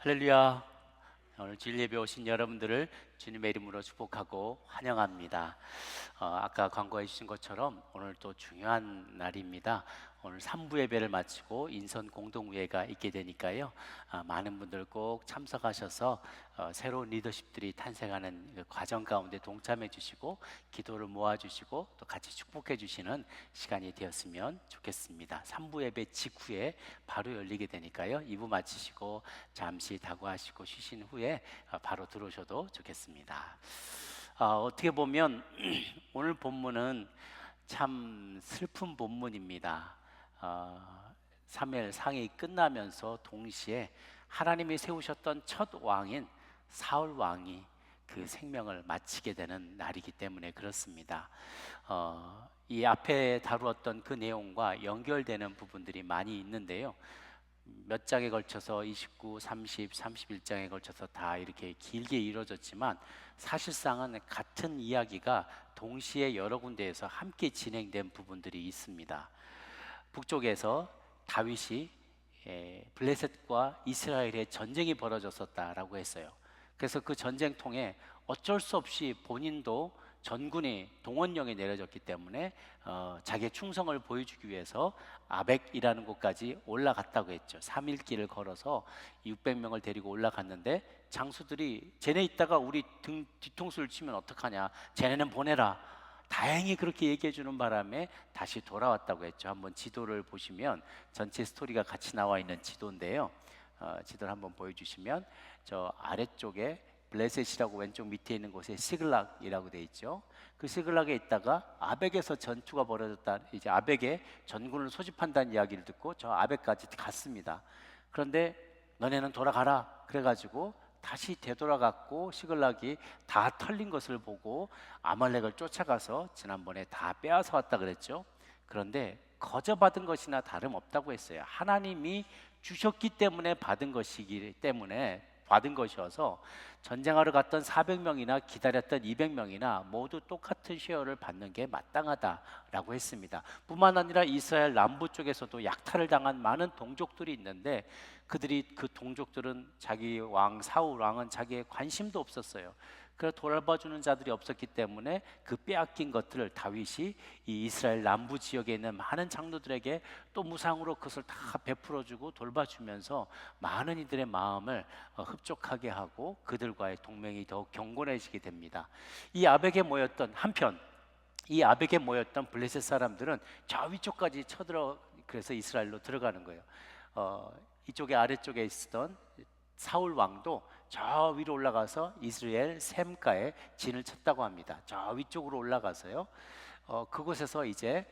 할렐루야. 오늘 주일 예배 오신 여러분들을 주님의 이름으로 축복하고 환영합니다. 아까 광고해 주신 것처럼 오늘 또 중요한 날입니다. 오늘 3부 예배를 마치고 인선 공동회가 있게 되니까요. 많은 분들 꼭 참석하셔서 새로운 리더십들이 탄생하는 그 과정 가운데 동참해 주시고 기도를 모아 주시고 또 같이 축복해 주시는 시간이 되었으면 좋겠습니다. 3부 예배 직후에 바로 열리게 되니까요. 2부 마치시고 잠시 다구하시고 쉬신 후에 바로 들어오셔도 좋겠습니다. 어떻게 보면 오늘 본문은 참 슬픈 본문입니다. 사무엘 상이 끝나면서 동시에 하나님이 세우셨던 첫 왕인 사울 왕이 그 생명을 마치게 되는 날이기 때문에 그렇습니다. 이 앞에 다루었던 그 내용과 연결되는 부분들이 많이 있는데요. 몇 장에 걸쳐서 29, 30, 31장에 걸쳐서 다 이렇게 길게 이루어졌지만 사실상은 같은 이야기가 동시에 여러 군데에서 함께 진행된 부분들이 있습니다. 북쪽에서 다윗이 블레셋과 이스라엘의 전쟁이 벌어졌었다라고 했어요. 그래서 그 전쟁통에 어쩔 수 없이 본인도 전군이 동원령이 내려졌기 때문에 자기의 충성을 보여주기 위해서 아벡이라는 곳까지 올라갔다고 했죠. 3일 길을 걸어서 600명을 데리고 올라갔는데 장수들이 쟤네 있다가 우리 등 뒤통수를 치면 어떡하냐, 쟤네는 보내라. 다행히 그렇게 얘기해 주는 바람에 다시 돌아왔다고 했죠. 한번 지도를 보시면 전체 스토리가 같이 나와 있는 지도인데요. 지도를 한번 보여주시면 저 아래쪽에 블레셋이라고 왼쪽 밑에 있는 곳에 시글락이라고 돼 있죠. 그 시글락에 있다가 아벡에서 전투가 벌어졌다. 이제 아벡에 전군을 소집한다는 이야기를 듣고 저 아벡까지 갔습니다. 그런데 너네는 돌아가라. 그래가지고 다시 되돌아갔고 시글락이 다 털린 것을 보고 아말렉을 쫓아가서 지난번에 다 빼앗아 왔다 그랬죠. 그런데 거저 받은 것이나 다름없다고 했어요. 하나님이 주셨기 때문에 받은 것이기 때문에 받은 것이어서 전쟁하러 갔던 400명이나 기다렸던 200명이나 모두 똑같은 쉐어를 받는 게 마땅하다라고 했습니다. 뿐만 아니라 이스라엘 남부 쪽에서도 약탈을 당한 많은 동족들이 있는데 그들이 그 동족들은 자기 왕 사울 왕은 자기의 관심도 없었어요. 그래서 돌봐주는 자들이 없었기 때문에 그 빼앗긴 것들을 다윗이 이 이스라엘 남부 지역에 있는 많은 장로들에게 또 무상으로 그것을 다 베풀어주고 돌봐주면서 많은 이들의 마음을 흡족하게 하고 그들과의 동맹이 더욱 견고해지게 됩니다. 이 아벡에 모였던 한편 이 아벡에 모였던 블레셋 사람들은 저 위쪽까지 쳐들어 그래서 이스라엘로 들어가는 거예요. 이쪽에 아래쪽에 있었던 사울 왕도 저 위로 올라가서 이스라엘 샘가에 진을 쳤다고 합니다. 저 위쪽으로 올라가서요. 그곳에서 이제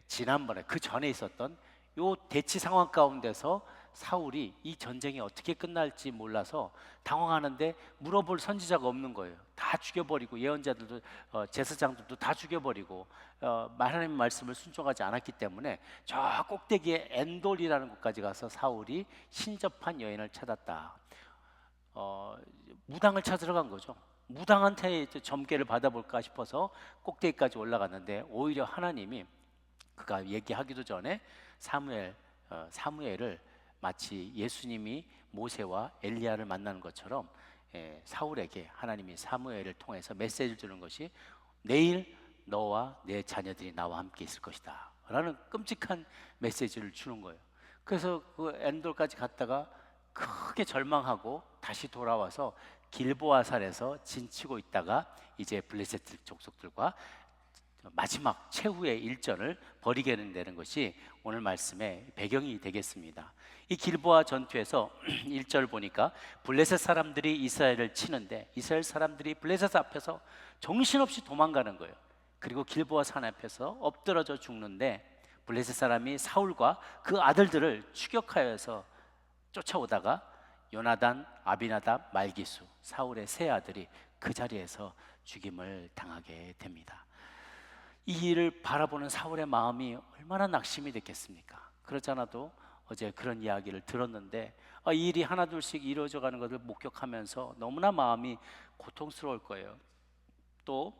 지난번에 그 전에 있었던 요 대치 상황 가운데서 사울이 이 전쟁이 어떻게 끝날지 몰라서 당황하는데 물어볼 선지자가 없는 거예요. 다 죽여버리고 예언자들도 제사장들도 다 죽여버리고 하나님 말씀을 순종하지 않았기 때문에 저 꼭대기에 엔돌이라는 곳까지 가서 사울이 신접한 여인을 찾았다. 무당을 찾으러 간 거죠. 무당한테 점괘를 받아볼까 싶어서 꼭대기까지 올라갔는데 오히려 하나님이 그가 얘기하기도 전에 사무엘을 마치 예수님이 모세와 엘리야를 만나는 것처럼 사울에게 하나님이 사무엘을 통해서 메시지를 주는 것이 내일 너와 내 자녀들이 나와 함께 있을 것이다 라는 끔찍한 메시지를 주는 거예요. 그래서 그 엔돌까지 갔다가 크게 절망하고 다시 돌아와서 길보아산에서 진치고 있다가 이제 블레셋 족속들과 마지막 최후의 일전을 벌이게 되는 것이 오늘 말씀의 배경이 되겠습니다. 이 길보아 전투에서 1절 보니까 블레셋 사람들이 이스라엘을 치는데 이스라엘 사람들이 블레셋 앞에서 정신없이 도망가는 거예요. 그리고 길보아 산 앞에서 엎드러져 죽는데 블레셋 사람이 사울과 그 아들들을 추격하여서 쫓아오다가 요나단, 아비나답, 말기수 사울의 세 아들이 그 자리에서 죽임을 당하게 됩니다. 이 일을 바라보는 사울의 마음이 얼마나 낙심이 됐겠습니까? 그렇지 않아도 어제 그런 이야기를 들었는데 이 일이 하나둘씩 이루어져 가는 것을 목격하면서 너무나 마음이 고통스러울 거예요. 또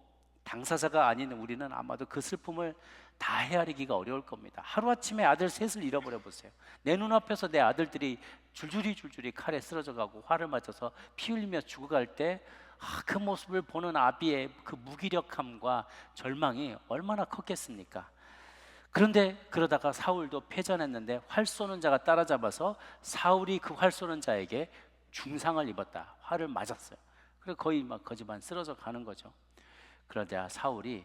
당사자가 아닌 우리는 아마도 그 슬픔을 다 헤아리기가 어려울 겁니다. 하루아침에 아들 셋을 잃어버려 보세요. 내 눈앞에서 내 아들들이 줄줄이 칼에 쓰러져 가고 활을 맞아서 피 흘리며 죽어갈 때 그 모습을 보는 아비의 그 무기력함과 절망이 얼마나 컸겠습니까? 그런데 그러다가 사울도 패전했는데 활 쏘는 자가 따라잡아서 사울이 그 활 쏘는 자에게 중상을 입었다. 활을 맞았어요. 그래서 거의 막 거지만 쓰러져 가는 거죠. 그러자 사울이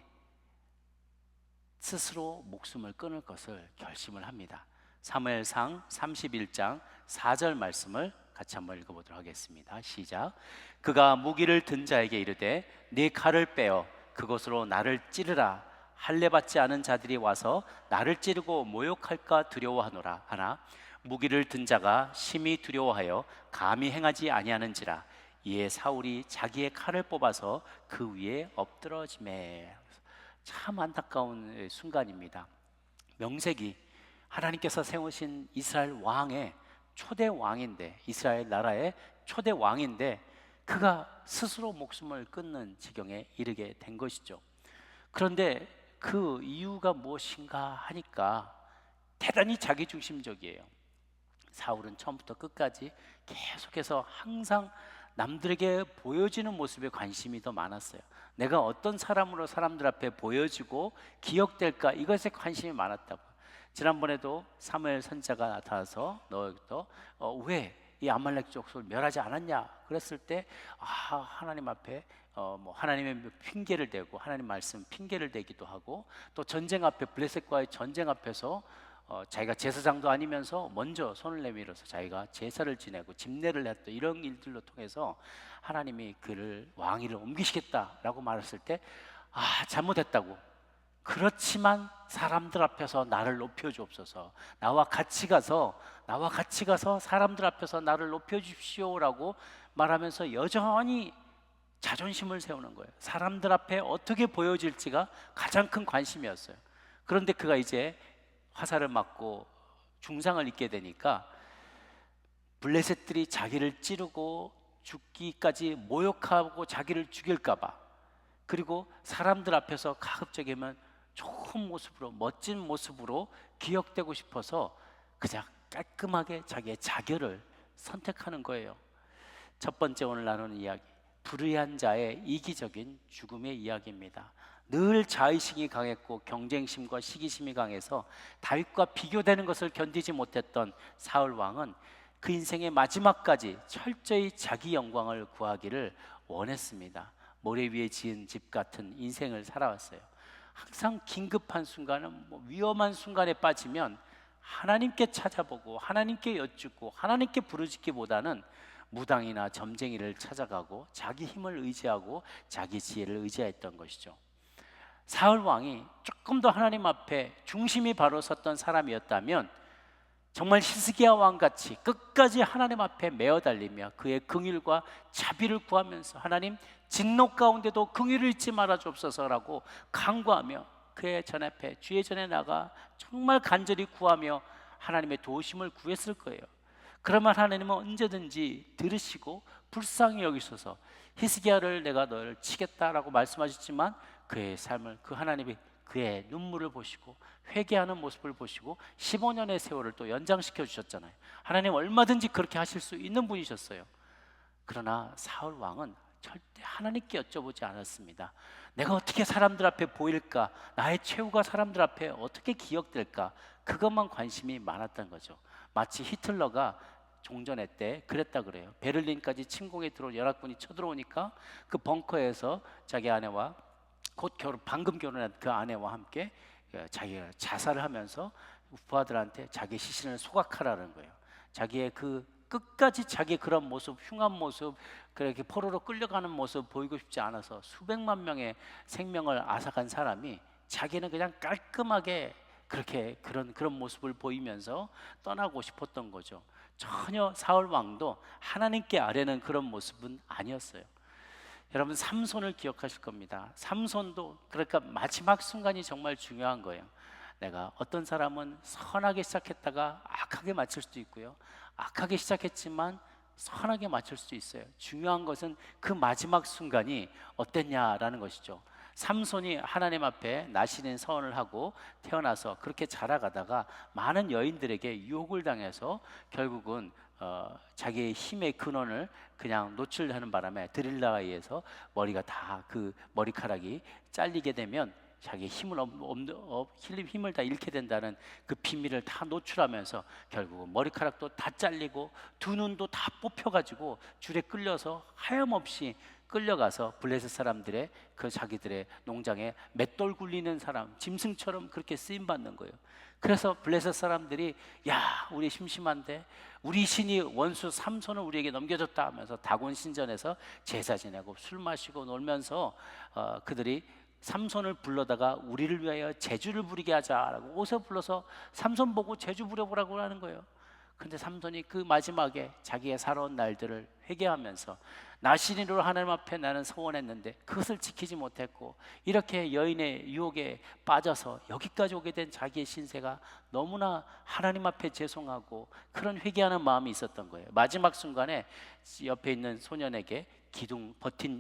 스스로 목숨을 끊을 것을 결심을 합니다. 사무엘상 31장 4절 말씀을 같이 한번 읽어보도록 하겠습니다. 시작. 그가 무기를 든 자에게 이르되 네 칼을 빼어 그것으로 나를 찌르라. 할례 받지 않은 자들이 와서 나를 찌르고 모욕할까 두려워하노라 하나 무기를 든 자가 심히 두려워하여 감히 행하지 아니하는지라. 이에 사울이 자기의 칼을 뽑아서 그 위에 엎드러지매. 참 안타까운 순간입니다. 명색이 하나님께서 세우신 이스라엘 왕의 초대 왕인데, 이스라엘 나라의 초대 왕인데 그가 스스로 목숨을 끊는 지경에 이르게 된 것이죠. 그런데 그 이유가 무엇인가 하니까 대단히 자기중심적이에요. 사울은 처음부터 끝까지 계속해서 항상 남들에게 보여지는 모습에 관심이 더 많았어요. 내가 어떤 사람으로 사람들 앞에 보여지고 기억될까, 이것에 관심이 많았다고. 지난번에도 사무엘 선지자가 나타나서 너희도 왜 이 아말렉 족속을 멸하지 않았냐 그랬을 때 하나님 앞에 뭐 하나님의 핑계를 대고 하나님 말씀 핑계를 대기도 하고, 또 전쟁 앞에 블레셋과의 전쟁 앞에서 자기가 제사장도 아니면서 먼저 손을 내밀어서 자기가 제사를 지내고 집례를 했던 이런 일들로 통해서 하나님이 그를 왕위를 옮기시겠다라고 말했을 때 잘못했다고, 그렇지만 사람들 앞에서 나를 높여주옵소서, 나와 같이 가서 사람들 앞에서 나를 높여주십시오라고 말하면서 여전히 자존심을 세우는 거예요. 사람들 앞에 어떻게 보여질지가 가장 큰 관심이었어요. 그런데 그가 이제 화살을 맞고 중상을 입게 되니까 블레셋들이 자기를 찌르고 죽기까지 모욕하고 자기를 죽일까 봐, 그리고 사람들 앞에서 가급적이면 좋은 모습으로, 멋진 모습으로 기억되고 싶어서 그냥 깔끔하게 자기의 자결을 선택하는 거예요. 첫 번째 오늘 나누는 이야기, 불의한 자의 이기적인 죽음의 이야기입니다. 늘 자의식이 강했고 경쟁심과 시기심이 강해서 다윗과 비교되는 것을 견디지 못했던 사울 왕은 그 인생의 마지막까지 철저히 자기 영광을 구하기를 원했습니다. 모래 위에 지은 집 같은 인생을 살아왔어요. 항상 긴급한 순간은 위험한 순간에 빠지면 하나님께 찾아보고 하나님께 여쭙고 하나님께 부르짖기보다는 무당이나 점쟁이를 찾아가고 자기 힘을 의지하고 자기 지혜를 의지했던 것이죠. 사울 왕이 조금 더 하나님 앞에 중심이 바로 섰던 사람이었다면 정말 히스기야 왕같이 끝까지 하나님 앞에 메어 달리며 그의 긍휼과 자비를 구하면서 하나님 진노 가운데도 긍휼을 잊지 말아 주옵소서라고 간구하며 그의 전 앞에 주의 전에 나가 정말 간절히 구하며 하나님의 도우심을 구했을 거예요. 그러면 하나님은 언제든지 들으시고 불쌍히 여기셔서 히스기야를 내가 너를 치겠다라고 말씀하셨지만 그의 삶을, 그 하나님이 그의 눈물을 보시고 회개하는 모습을 보시고 15년의 세월을 또 연장시켜 주셨잖아요. 하나님 얼마든지 그렇게 하실 수 있는 분이셨어요. 그러나 사울 왕은 절대 하나님께 여쭤보지 않았습니다. 내가 어떻게 사람들 앞에 보일까? 나의 최후가 사람들 앞에 어떻게 기억될까? 그것만 관심이 많았던 거죠. 마치 히틀러가 종전회 때 그랬다 그래요. 베를린까지 침공에 들어온 연합군이 쳐들어오니까 그 벙커에서 자기 아내와 곧 방금 결혼한 그 아내와 함께 자기가 자살을 하면서 부하들한테 자기 시신을 소각하라는 거예요. 자기의 그 끝까지 자기 그런 모습, 흉한 모습, 그렇게 포로로 끌려가는 모습 보이고 싶지 않아서 수백만 명의 생명을 앗아간 사람이 자기는 그냥 깔끔하게 그렇게 그런 모습을 보이면서 떠나고 싶었던 거죠. 전혀 사울 왕도 하나님께 아뢰는 그런 모습은 아니었어요. 여러분 삼손을 기억하실 겁니다. 삼손도 그러니까 마지막 순간이 정말 중요한 거예요. 내가 어떤 사람은 선하게 시작했다가 악하게 마칠 수도 있고요. 악하게 시작했지만 선하게 마칠 수도 있어요. 중요한 것은 그 마지막 순간이 어땠냐라는 것이죠. 삼손이 하나님 앞에 나시린 서원을 하고 태어나서 그렇게 자라가다가 많은 여인들에게 유혹을 당해서 결국은 자기의 힘의 근원을 그냥 노출하는 바람에 드릴라에 의해서 머리가 다 그 머리카락이 잘리게 되면 자기의 힘을 다 잃게 된다는 그 비밀을 다 노출하면서 결국은 머리카락도 다 잘리고 두 눈도 다 뽑혀가지고 줄에 끌려서 하염없이 끌려가서 블레셋 사람들의 그 자기들의 농장에 맷돌 굴리는 사람, 짐승처럼 그렇게 쓰임 받는 거예요. 그래서 블레셋 사람들이 야, 우리 심심한데 우리 신이 원수 삼손을 우리에게 넘겨줬다 하면서 다곤 신전에서 제사 지내고 술 마시고 놀면서 그들이 삼손을 불러다가 우리를 위하여 제주를 부리게 하자라고 옷을 불러서 삼손 보고 제주 부려보라고 하는 거예요. 근데 삼손이 그 마지막에 자기의 살아온 날들을 회개하면서 나신이로 하나님 앞에 나는 서원했는데 그것을 지키지 못했고 이렇게 여인의 유혹에 빠져서 여기까지 오게 된 자기의 신세가 너무나 하나님 앞에 죄송하고 그런 회개하는 마음이 있었던 거예요. 마지막 순간에 옆에 있는 소년에게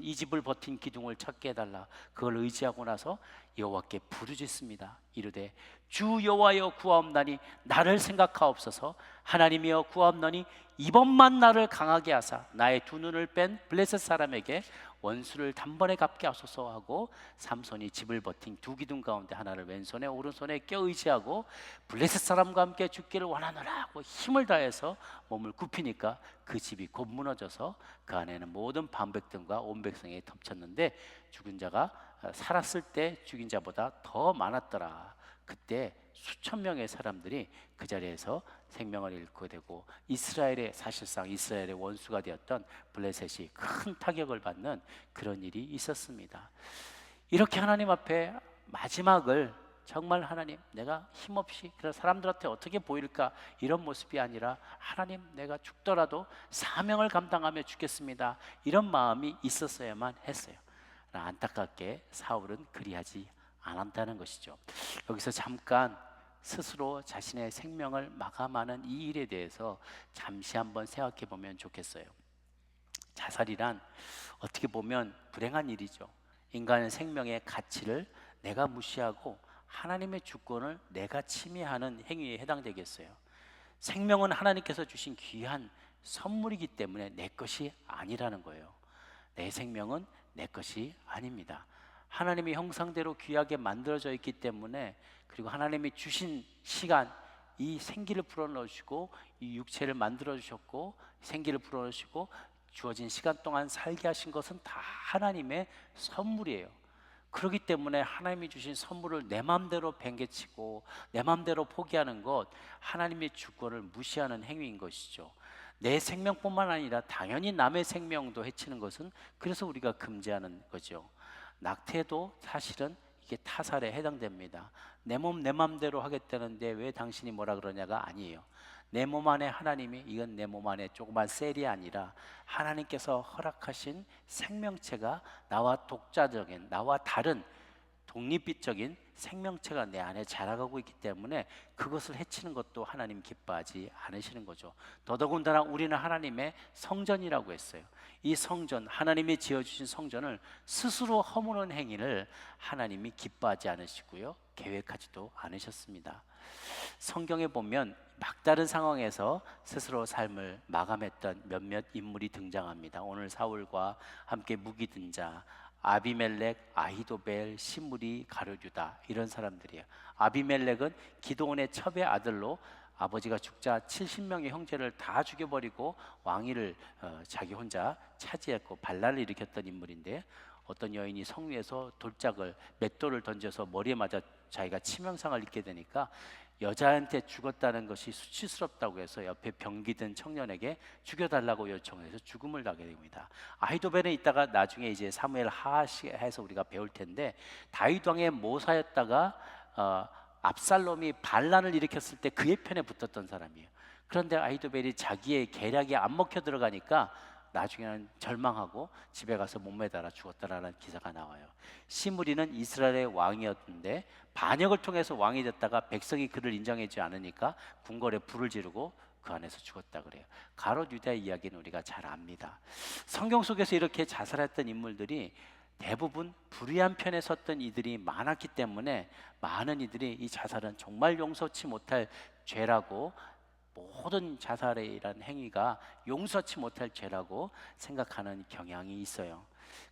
이 집을 버틴 기둥을 찾게 해달라. 그걸 의지하고 나서 여호와께 부르짖습니다. 이르되 주 여호와여 구하옵나니 나를 생각하옵소서. 하나님이여 구하옵나니 이번만 나를 강하게 하사 나의 두 눈을 뺀 블레셋 사람에게 원수를 단번에 갚게 하소서 하고 삼손이 집을 버틴 두 기둥 가운데 하나를 왼손에 오른손에 껴 의지하고 블레셋 사람과 함께 죽기를 원하노라 하고 힘을 다해서 몸을 굽히니까 그 집이 곧 무너져서 그 안에는 모든 방백들과 온 백성이 덮쳤는데 죽은 자가 살았을 때 죽인 자보다 더 많았더라. 그때 수천 명의 사람들이 그 자리에서 생명을 잃게 되고 사실상 이스라엘의 원수가 되었던 블레셋이 큰 타격을 받는 그런 일이 있었습니다. 이렇게 하나님 앞에 마지막을 정말 하나님 내가 힘없이 그런 사람들한테 어떻게 보일까 이런 모습이 아니라 하나님 내가 죽더라도 사명을 감당하며 죽겠습니다 이런 마음이 있었어야만 했어요. 안타깝게 사울은 그리하지 않았다는 것이죠. 여기서 잠깐 스스로 자신의 생명을 마감하는 이 일에 대해서 잠시 한번 생각해 보면 좋겠어요. 자살이란 어떻게 보면 불행한 일이죠. 인간의 생명의 가치를 내가 무시하고 하나님의 주권을 내가 침해하는 행위에 해당되겠어요. 생명은 하나님께서 주신 귀한 선물이기 때문에 내 것이 아니라는 거예요. 내 생명은 내 것이 아닙니다. 하나님의 형상대로 귀하게 만들어져 있기 때문에 그리고 하나님이 주신 시간 이 생기를 불어넣으시고 이 육체를 만들어 주셨고 생기를 불어넣으시고 주어진 시간 동안 살게 하신 것은 다 하나님의 선물이에요. 그렇기 때문에 하나님이 주신 선물을 내 마음대로 뱅개치고 내 마음대로 포기하는 것 하나님의 주권을 무시하는 행위인 것이죠. 내 생명뿐만 아니라 당연히 남의 생명도 해치는 것은 그래서 우리가 금지하는 거죠. 낙태도 사실은 이게 타살에 해당됩니다. 내 몸 내 맘대로 하겠다는데 왜 당신이 뭐라 그러냐가 아니에요. 내 몸 안에 하나님이 이건 내 몸 안에 조그만 셀이 아니라 하나님께서 허락하신 생명체가 나와 독자적인 나와 다른 독립적인 생명체가 내 안에 자라가고 있기 때문에 그것을 해치는 것도 하나님 기뻐하지 않으시는 거죠. 더더군다나 우리는 하나님의 성전이라고 했어요. 이 성전, 하나님이 지어주신 성전을 스스로 허무는 행위를 하나님이 기뻐하지 않으시고요, 계획하지도 않으셨습니다. 성경에 보면 막다른 상황에서 스스로 삶을 마감했던 몇몇 인물이 등장합니다. 오늘 사울과 함께 무기 든 자, 아비멜렉, 아히도벨, 시므리, 가룟유다 이런 사람들이에요. 아비멜렉은 기드온의 첩의 아들로 아버지가 죽자 70명의 형제를 다 죽여버리고 왕위를 자기 혼자 차지했고 반란을 일으켰던 인물인데 어떤 여인이 성 위에서 맷돌을 던져서 머리에 맞아 자기가 치명상을 입게 되니까 여자한테 죽었다는 것이 수치스럽다고 해서 옆에 병기든 청년에게 죽여달라고 요청해서 죽음을 당하게 됩니다. 아히도벨은 이따가 나중에 이제 사무엘 하하시해서 우리가 배울 텐데 다윗 왕의 모사였다가 압살롬이 반란을 일으켰을 때 그의 편에 붙었던 사람이에요. 그런데 아히도벨이 자기의 계략이 안 먹혀 들어가니까 나중에는 절망하고 집에 가서 못 매달아 죽었다라는 기사가 나와요. 시므리는 이스라엘의 왕이었는데 반역을 통해서 왕이 됐다가 백성이 그를 인정하지 않으니까 궁궐에 불을 지르고 그 안에서 죽었다 그래요. 가롯유다의 이야기는 우리가 잘 압니다. 성경 속에서 이렇게 자살했던 인물들이 대부분 불의한 편에 섰던 이들이 많았기 때문에 많은 이들이 이 자살은 정말 용서치 못할 죄라고 모든 자살이라는 행위가 용서치 못할 죄라고 생각하는 경향이 있어요.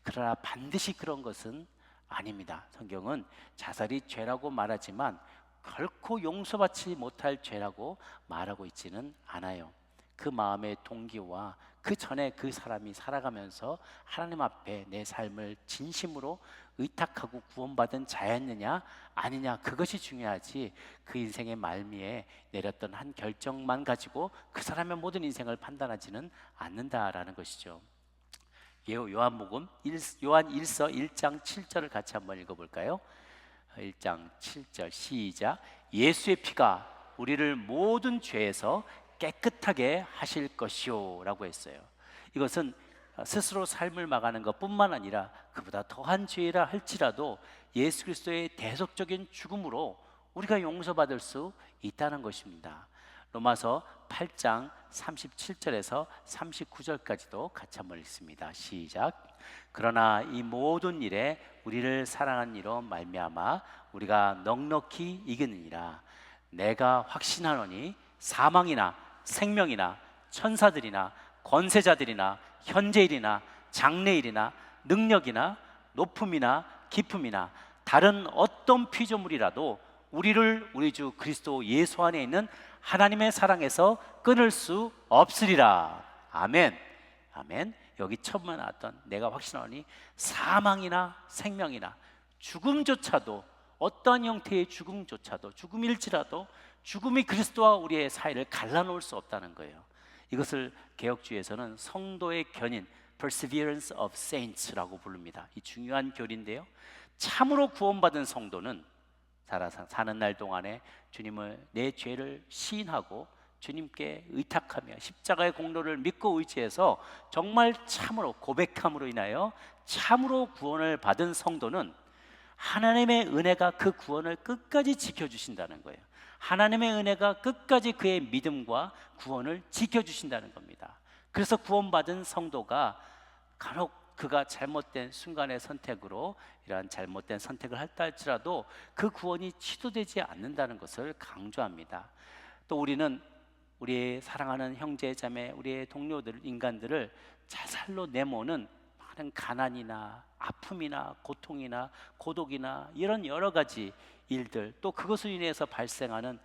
그러나 반드시 그런 것은 아닙니다. 성경은 자살이 죄라고 말하지만 결코 용서받지 못할 죄라고 말하고 있지는 않아요. 그 마음의 동기와 그 전에 그 사람이 살아가면서 하나님 앞에 내 삶을 진심으로 의탁하고 구원받은 자였느냐 아니냐, 그것이 중요하지 그 인생의 말미에 내렸던 한 결정만 가지고 그 사람의 모든 인생을 판단하지는 않는다라는 것이죠. 요한복음 요한 1서 1장 7절을 같이 한번 읽어볼까요? 1장 7절 시작. 예수의 피가 우리를 모든 죄에서 깨끗하게 하실 것이요 라고 했어요. 이것은 스스로 삶을 망하는 것뿐만 아니라 그보다 더한 죄라 할지라도 예수 그리스도의 대속적인 죽음으로 우리가 용서받을 수 있다는 것입니다. 로마서 8장 37절에서 39절까지도 같이 한번 읽습니다. 시작. 그러나 이 모든 일에 우리를 사랑한 이로 말미암아 우리가 넉넉히 이기느니라. 내가 확신하노니 사망이나 생명이나 천사들이나 권세자들이나 현재일이나 장래일이나 능력이나 높음이나 깊음이나 다른 어떤 피조물이라도 우리를 우리 주 그리스도 예수 안에 있는 하나님의 사랑에서 끊을 수 없으리라. 아멘. 아멘. 여기 처음에 나왔던 내가 확신하니 사망이나 생명이나 죽음조차도, 어떠한 형태의 죽음조차도, 죽음일지라도 죽음이 그리스도와 우리의 사이를 갈라놓을 수 없다는 거예요. 이것을 개혁주의에서는 성도의 견인, perseverance of saints라고 부릅니다. 이 중요한 교리인데요, 참으로 구원받은 성도는 사는 날 동안에 주님을, 내 죄를 시인하고 주님께 의탁하며 십자가의 공로를 믿고 의지해서 정말 참으로 고백함으로 인하여 참으로 구원을 받은 성도는 하나님의 은혜가 그 구원을 끝까지 지켜주신다는 거예요. 하나님의 은혜가 끝까지 그의 믿음과 구원을 지켜주신다는 겁니다. 그래서 구원받은 성도가 간혹 그가 잘못된 순간의 선택으로 이러한 잘못된 선택을 했다 할지라도 그 구원이 취소되지 않는다는 것을 강조합니다. 또 우리는 우리의 사랑하는 형제 자매, 우리의 동료들, 인간들을 자살로 내모는 많은 가난이나 아픔이나 고통이나 고독이나 이런 여러 가지 일들, 또 그것으로 인해서 발생하는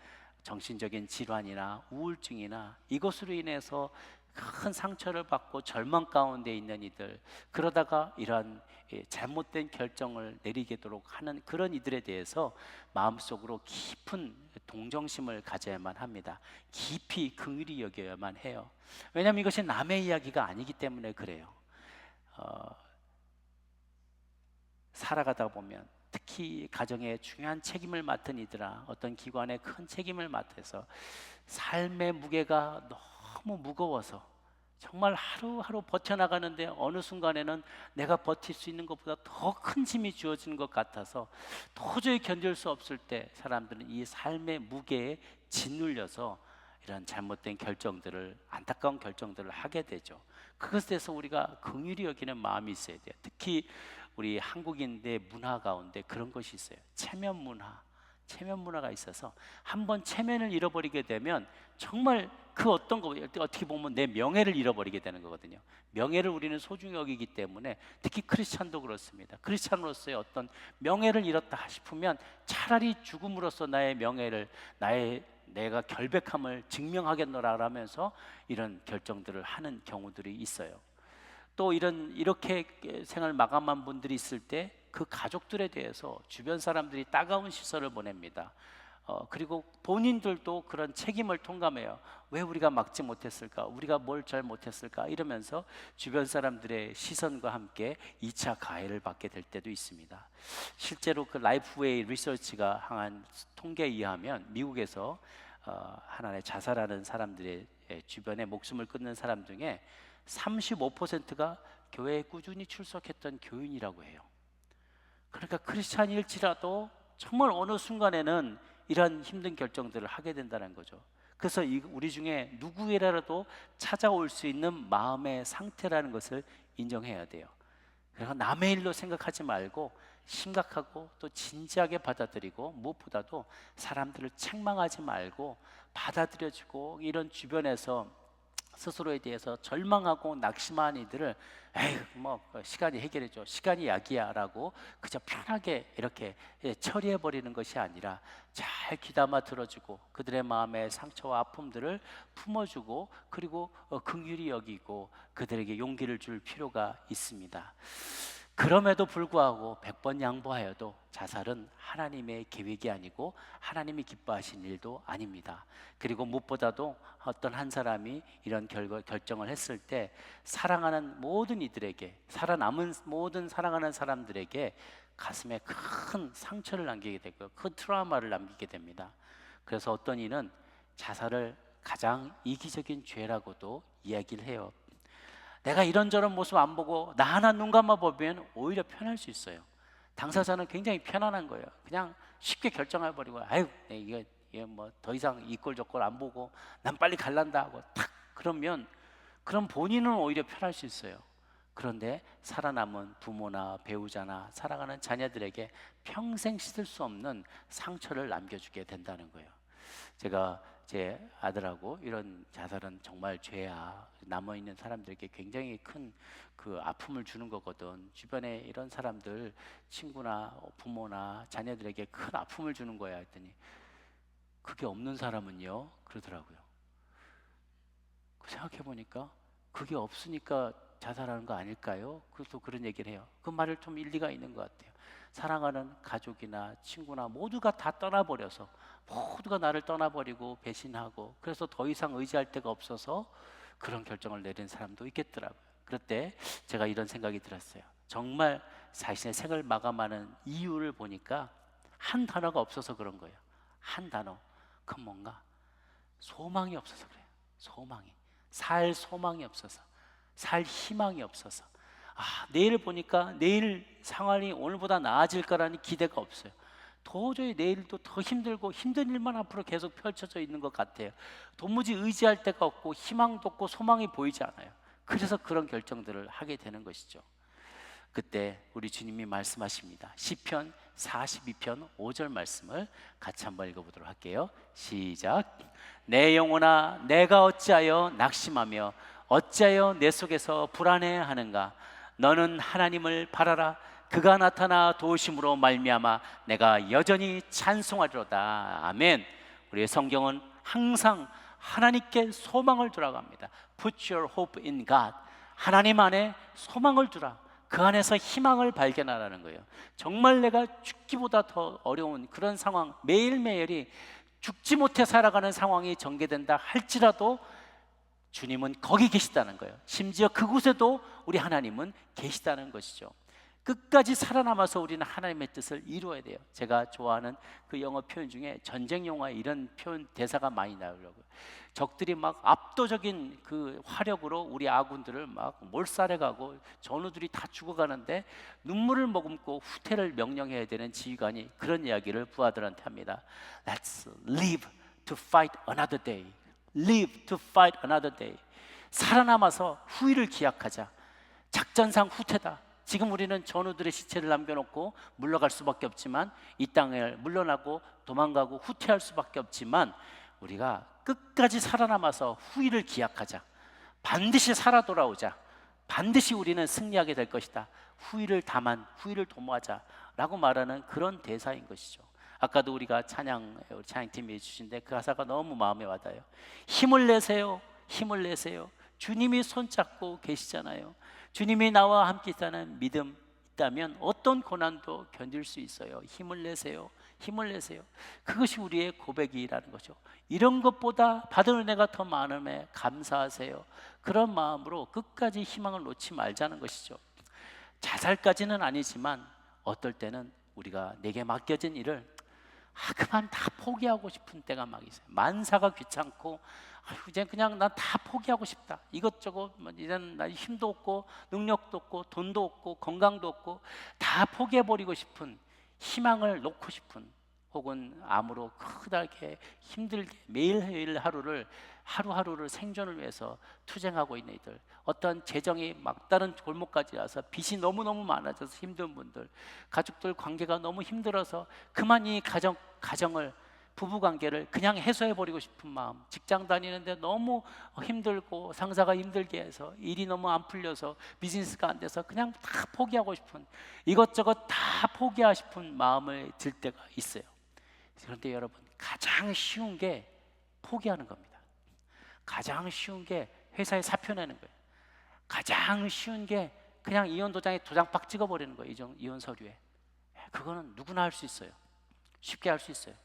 정신적인 질환이나 우울증이나 이것으로 인해서 큰 상처를 받고 절망 가운데 있는 이들, 그러다가 이러한 잘못된 결정을 내리게도록 하는 그런 이들에 대해서 마음속으로 깊은 동정심을 가져야만 합니다. 깊이 긍휼히 여겨야만 해요. 왜냐하면 이것이 남의 이야기가 아니기 때문에 그래요. 살아가다 보면 특히 가정에 중요한 책임을 맡은 이들아, 어떤 기관에 큰 책임을 맡아서 삶의 무게가 너무 무거워서 정말 하루하루 버텨나가는데 어느 순간에는 내가 버틸 수 있는 것보다 더 큰 짐이 주어지는 것 같아서 도저히 견딜 수 없을 때 사람들은 이 삶의 무게에 짓눌려서 이런 잘못된 결정들을, 안타까운 결정들을 하게 되죠. 그것에 대해서 우리가 긍휼히 여기는 마음이 있어야 돼요. 특히 우리 한국인의 문화 가운데 그런 것이 있어요. 체면 문화. 체면 문화가 있어서 한번 체면을 잃어버리게 되면 정말 그 어떤 거, 어떻게 보면 내 명예를 잃어버리게 되는 거거든요. 명예를 우리는 소중히 여기기 때문에, 특히 크리스찬도 그렇습니다. 크리스찬으로서의 어떤 명예를 잃었다 싶으면 차라리 죽음으로써 나의 명예를, 내가 결백함을 증명하겠노라 하면서 이런 결정들을 하는 경우들이 있어요. 또 이렇게 생을 마감한 분들이 있을 때 그 가족들에 대해서 주변 사람들이 따가운 시선을 보냅니다. 그리고 본인들도 그런 책임을 통감해요. 왜 우리가 막지 못했을까? 우리가 뭘 잘 못했을까? 이러면서 주변 사람들의 시선과 함께 2차 가해를 받게 될 때도 있습니다. 실제로 그 라이프웨이 리서치가 한 통계에 의하면 미국에서 하나의 자살하는 사람들의 주변에 목숨을 끊는 사람 중에 35%가 교회에 꾸준히 출석했던 교인이라고 해요. 그러니까 크리스찬일지라도 정말 어느 순간에는 이런 힘든 결정들을 하게 된다는 거죠. 그래서 우리 중에 누구에라도 찾아올 수 있는 마음의 상태라는 것을 인정해야 돼요. 그래서 남의 일로 생각하지 말고 심각하고 또 진지하게 받아들이고, 무엇보다도 사람들을 책망하지 말고 받아들여주고, 이런 주변에서 스스로에 대해서 절망하고 낙심한 이들을 에이 뭐 시간이 해결해줘, 시간이 약이야 라고 그저 편하게 이렇게 처리해 버리는 것이 아니라 잘 귀담아 들어주고, 그들의 마음의 상처와 아픔들을 품어주고, 그리고 긍휼히 여기고 그들에게 용기를 줄 필요가 있습니다. 그럼에도 불구하고 100번 양보하여도 자살은 하나님의 계획이 아니고 하나님이 기뻐하신 일도 아닙니다. 그리고 무엇보다도 어떤 한 사람이 이런 결정을 했을 때 사랑하는 모든 이들에게, 살아남은 모든 사랑하는 사람들에게 가슴에 큰 상처를 남기게 되고 큰 트라우마를 남기게 됩니다. 그래서 어떤 이는 자살을 가장 이기적인 죄라고도 이야기를 해요. 내가 이런저런 모습 안 보고 나 하나 눈 감아 보면 오히려 편할 수 있어요. 당사자는 굉장히 편안한 거예요. 그냥 쉽게 결정해 버리고, 아유 이게 뭐 더 이상 이 꼴 저 꼴 안 보고 난 빨리 갈란다 하고 탁 그러면, 그럼 본인은 오히려 편할 수 있어요. 그런데 살아남은 부모나 배우자나 사랑하는 자녀들에게 평생 씻을 수 없는 상처를 남겨주게 된다는 거예요. 제가 제 아들하고 이런 자살은 정말 죄야, 남아있는 사람들에게 굉장히 큰 그 아픔을 주는 거거든, 주변에 이런 사람들 친구나 부모나 자녀들에게 큰 아픔을 주는 거야 했더니, 그게 없는 사람은요 그러더라고요. 생각해 보니까 그게 없으니까 자살하는 거 아닐까요? 그래서 그런 얘기를 해요. 그 말을 좀 일리가 있는 것 같아요. 사랑하는 가족이나 친구나 모두가 다 떠나버려서, 모두가 나를 떠나버리고 배신하고, 그래서 더 이상 의지할 데가 없어서 그런 결정을 내린 사람도 있겠더라고요. 그럴 때 제가 이런 생각이 들었어요. 정말 자신의 생을 마감하는 이유를 보니까 한 단어가 없어서 그런 거예요. 한 단어. 그건 뭔가 소망이 없어서 그래요. 소망이. 살 소망이 없어서, 살 희망이 없어서, 내일을 보니까 내일 상황이 오늘보다 나아질 거라는 기대가 없어요. 도저히 내일도 더 힘들고 힘든 일만 앞으로 계속 펼쳐져 있는 것 같아요. 도무지 의지할 데가 없고 희망도 없고 소망이 보이지 않아요. 그래서 그런 결정들을 하게 되는 것이죠. 그때 우리 주님이 말씀하십니다. 시편 42편 5절 말씀을 같이 한번 읽어보도록 할게요. 시작. 내 영혼아 내가 어찌하여 낙심하며 어찌하여 내 속에서 불안해하는가. 너는 하나님을 바라라. 그가 나타나 도우심으로 말미암아 내가 여전히 찬송하리로다. 아멘. 우리의 성경은 항상 하나님께 소망을 두라고 합니다. Put your hope in God. 하나님 안에 소망을 두라. 그 안에서 희망을 발견하라는 거예요. 정말 내가 죽기보다 더 어려운 그런 상황, 매일매일이 죽지 못해 살아가는 상황이 전개된다 할지라도 주님은 거기 계시다는 거예요. 심지어 그곳에도 우리 하나님은 계시다는 것이죠. 끝까지 살아남아서 우리는 하나님의 뜻을 이루어야 돼요. 제가 좋아하는 그 영어 표현 중에 전쟁 영화에 이런 표현 대사가 많이 나오려고요. 적들이 막 압도적인 그 화력으로 우리 아군들을 막 몰살해가고 전우들이 다 죽어가는데 눈물을 머금고 후퇴를 명령해야 되는 지휘관이 그런 이야기를 부하들한테 합니다. Let's live to fight another day. Live to fight another day. 살아남아서 후일을 기약하자. 작전상 후퇴다. 지금 우리는 전우들의 시체를 남겨놓고 물러갈 수밖에 없지만, 이 땅을 물러나고 도망가고 후퇴할 수밖에 없지만, 우리가 끝까지 살아남아서 후일을 기약하자. 반드시 살아 돌아오자. 반드시 우리는 승리하게 될 것이다. 후일을 도모하자 라고 말하는 그런 대사인 것이죠. 아까도 우리가 우리 찬양팀이 해주신데 그 가사가 너무 마음에 와닿아요. 힘을 내세요. 힘을 내세요. 주님이 손잡고 계시잖아요. 주님이 나와 함께 있다는 믿음 있다면 어떤 고난도 견딜 수 있어요. 힘을 내세요. 힘을 내세요. 그것이 우리의 고백이라는 거죠. 이런 것보다 받은 은혜가 더 많음에 감사하세요. 그런 마음으로 끝까지 희망을 놓지 말자는 것이죠. 자살까지는 아니지만 어떨 때는 우리가 내게 맡겨진 일을 그만 다 포기하고 싶은 때가 막 있어요. 만사가 귀찮고 이제 그냥 난 다 포기하고 싶다. 이것저것 이제는 나 힘도 없고 능력도 없고 돈도 없고 건강도 없고 다 포기해버리고 싶은, 희망을 놓고 싶은, 혹은 암으로 크다게 힘들게 매일 하루를 하루하루를 생존을 위해서 투쟁하고 있는 이들, 어떤 재정이 막다른 골목까지 와서 빚이 너무너무 많아져서 힘든 분들, 가족들 관계가 너무 힘들어서 그만 이 가정을, 부부 관계를 그냥 해소해버리고 싶은 마음, 직장 다니는데 너무 힘들고 상사가 힘들게 해서 일이 너무 안 풀려서 비즈니스가 안 돼서 그냥 다 포기하고 싶은, 이것저것 다 포기하고 싶은 마음을 들 때가 있어요. 그런데 여러분, 가장 쉬운 게 포기하는 겁니다. 가장 쉬운 게 회사에 사표 내는 거예요. 가장 쉬운 게 그냥 이혼 도장에 도장박 찍어버리는 거예요. 이혼 서류에. 그거는 누구나 할 수 있어요. 쉽게 할 수 있어요.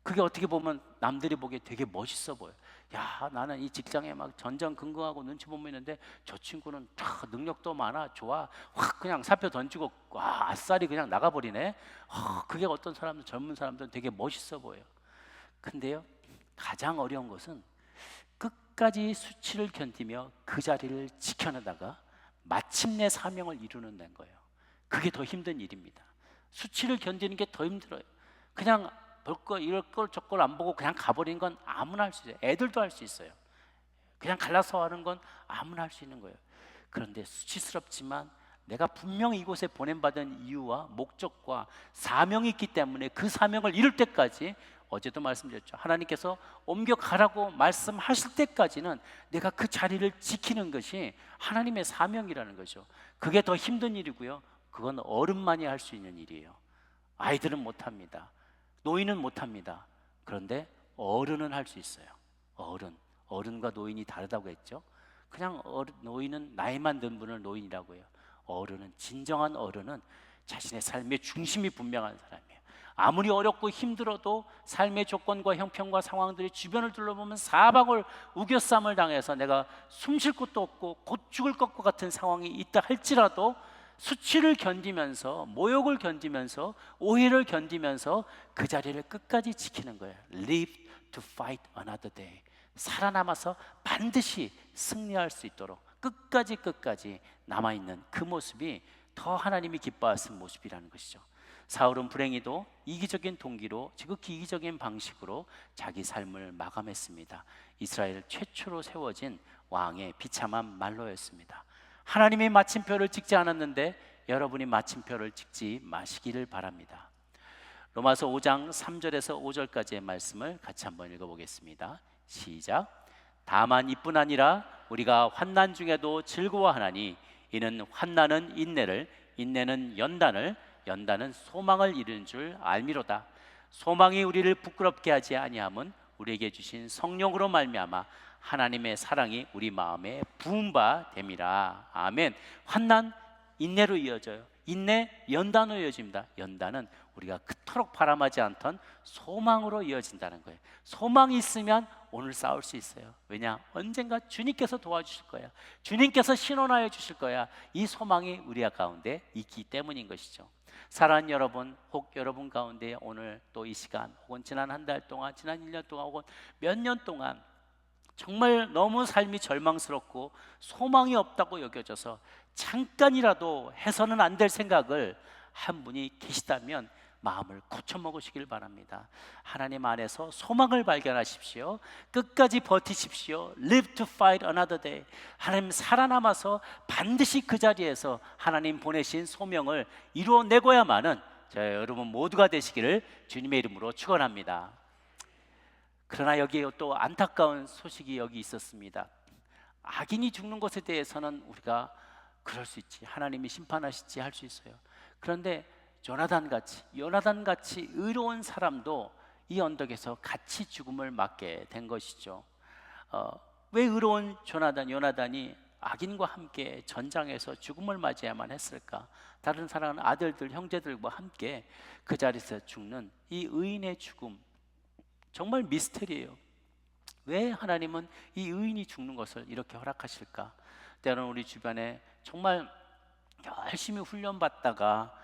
그게 어떻게 보면 남들이 보기에 되게 멋있어 보여. 야, 나는 이 직장에 막 전전긍긍하고 눈치 보면 있는데 저 친구는 능력도 많아, 좋아, 확 그냥 사표 던지고 와, 아싸리 그냥 나가버리네. 그게 어떤 사람들, 젊은 사람들은 되게 멋있어 보여요. 근데요, 가장 어려운 것은 끝까지 수치를 견디며 그 자리를 지켜내다가 마침내 사명을 이루는 데인 거예요. 그게 더 힘든 일입니다. 수치를 견디는 게 더 힘들어요. 그냥 볼 거, 이럴 걸 저걸 안 보고 그냥 가버리는 건 아무나 할 수 있어요. 애들도 할 수 있어요. 그냥 갈라서 하는 건 아무나 할 수 있는 거예요. 그런데 수치스럽지만 내가 분명히 이곳에 보냄받은 이유와 목적과 사명이 있기 때문에 그 사명을 이룰 때까지, 어제도 말씀드렸죠, 하나님께서 옮겨가라고 말씀하실 때까지는 내가 그 자리를 지키는 것이 하나님의 사명이라는 거죠. 그게 더 힘든 일이고요, 그건 어른만이 할 수 있는 일이에요. 아이들은 못합니다. 노인은 못합니다. 그런데 어른은 할 수 있어요. 어른과 노인이 다르다고 했죠. 그냥 노인은 나이만 든 분을 노인이라고 해요. 진정한 어른은 자신의 삶의 중심이 분명한 사람이에요. 아무리 어렵고 힘들어도 삶의 조건과 형편과 상황들이 주변을 둘러보면 사방을 우겨쌈을 당해서 내가 숨 쉴 곳도 없고 곧 죽을 것 같은 상황이 있다 할지라도 수치를 견디면서, 모욕을 견디면서, 오해를 견디면서 그 자리를 끝까지 지키는 거예요. Live to fight another day. 살아남아서 반드시 승리할 수 있도록 끝까지 남아있는 그 모습이 더 하나님이 기뻐하신 모습이라는 것이죠. 사울은 불행히도 이기적인 동기로, 지극히 이기적인 방식으로 자기 삶을 마감했습니다. 이스라엘 최초로 세워진 왕의 비참한 말로였습니다. 하나님이 마침표를 찍지 않았는데 여러분이 마침표를 찍지 마시기를 바랍니다. 로마서 5장 3절에서 5절까지의 말씀을 같이 한번 읽어보겠습니다. 시작. 다만 이뿐 아니라 우리가 환난 중에도 즐거워하나니 이는 환난은 인내를, 인내는 연단을, 연단은 소망을 이루는 줄 알미로다. 소망이 우리를 부끄럽게 하지 아니함은 우리에게 주신 성령으로 말미암아 하나님의 사랑이 우리 마음에 부은 바 됨이라. 아멘. 환난 인내로 이어져요. 인내 연단으로 이어집니다. 연단은 우리가 그토록 바람하지 않던 소망으로 이어진다는 거예요. 소망이 있으면 오늘 싸울 수 있어요. 왜냐? 언젠가 주님께서 도와주실 거야. 주님께서 신원하여 주실 거야. 이 소망이 우리 가운데 있기 때문인 것이죠. 사랑하는 여러분, 혹 여러분 가운데 오늘 또 이 시간, 혹은 지난 한 달 동안, 지난 1년 동안, 혹은 몇 년 동안 정말 너무 삶이 절망스럽고 소망이 없다고 여겨져서 잠깐이라도 해서는 안 될 생각을 한 분이 계시다면 마음을 고쳐먹으시길 바랍니다. 하나님 안에서 소망을 발견하십시오. 끝까지 버티십시오. Live to fight another day. 하나님 살아남아서 반드시 그 자리에서 하나님 보내신 소명을 이루어내고야만은 저 여러분 모두가 되시기를 주님의 이름으로 축원합니다. 그러나 여기에 또 안타까운 소식이 여기 있었습니다. 악인이 죽는 것에 대해서는 우리가 그럴 수 있지, 하나님이 심판하시지 할 수 있어요. 그런데 요나단 같이 의로운 사람도 이 언덕에서 같이 죽음을 맞게 된 것이죠. 왜 의로운 요나단이 악인과 함께 전장에서 죽음을 맞이해야만 했을까? 다른 사랑하는 아들들, 형제들과 함께 그 자리에서 죽는 이 의인의 죽음, 정말 미스터리예요. 왜 하나님은 이 의인이 죽는 것을 이렇게 허락하실까? 때로는 우리 주변에 정말 열심히 훈련받다가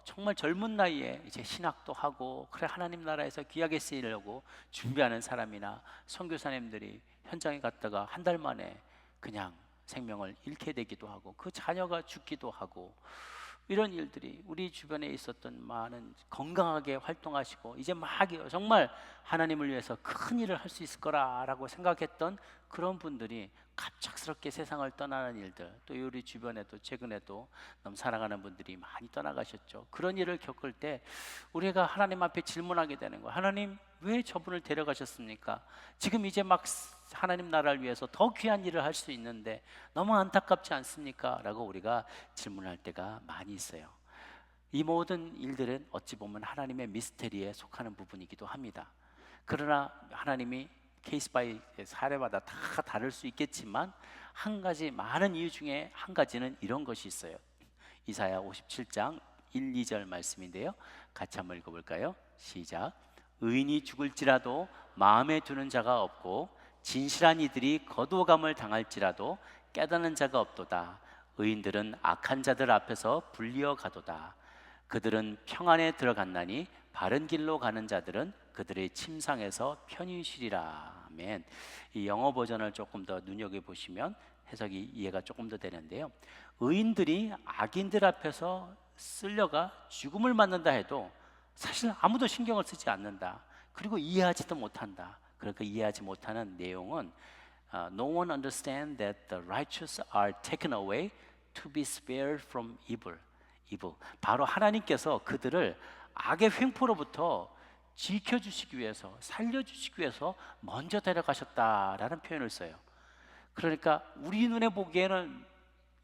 정말 젊은 나이에 이제 신학도 하고 그래 하나님 나라에서 귀하게 쓰이려고 준비하는 사람이나 선교사님들이 현장에 갔다가 한 달 만에 그냥 생명을 잃게 되기도 하고 그 자녀가 죽기도 하고, 이런 일들이 우리 주변에 있었던 많은 건강하게 활동하시고 이제 막 정말 하나님을 위해서 큰 일을 할 수 있을 거라라고 생각했던 그런 분들이 갑작스럽게 세상을 떠나는 일들, 또 우리 주변에도 최근에도 너무 사랑하는 분들이 많이 떠나가셨죠. 그런 일을 겪을 때 우리가 하나님 앞에 질문하게 되는 거예요. 하나님, 왜 저분을 데려가셨습니까? 지금 이제 막 하나님 나라를 위해서 더 귀한 일을 할 수 있는데 너무 안타깝지 않습니까? 라고 우리가 질문할 때가 많이 있어요. 이 모든 일들은 어찌 보면 하나님의 미스테리에 속하는 부분이기도 합니다. 그러나 하나님이 케이스 바이 사례마다 다 다를 수 있겠지만 한 가지, 많은 이유 중에 한 가지는 이런 것이 있어요. 이사야 57장 1, 2절 말씀인데요, 같이 한번 읽어볼까요? 시작. 의인이 죽을지라도 마음에 두는 자가 없고 진실한 이들이 거두어감을 당할지라도 깨닫는 자가 없도다. 의인들은 악한 자들 앞에서 불리어 가도다. 그들은 평안에 들어갔나니 바른 길로 가는 자들은 그들의 침상에서 편히 쉬리라. 아멘. 이 영어 버전을 조금 더 눈여겨보시면 해석이 이해가 조금 더 되는데요, 의인들이 악인들 앞에서 쓸려가 죽음을 맞는다 해도 사실 아무도 신경을 쓰지 않는다. 그리고 이해하지도 못한다. 그러니까 이해하지 못하는 내용은 No one understands that the righteous are taken away to be spared from evil. 바로 하나님께서 그들을 악의 횡포로부터 지켜주시기 위해서, 살려주시기 위해서 먼저 데려가셨다라는 표현을 써요. 그러니까 우리 눈에 보기에는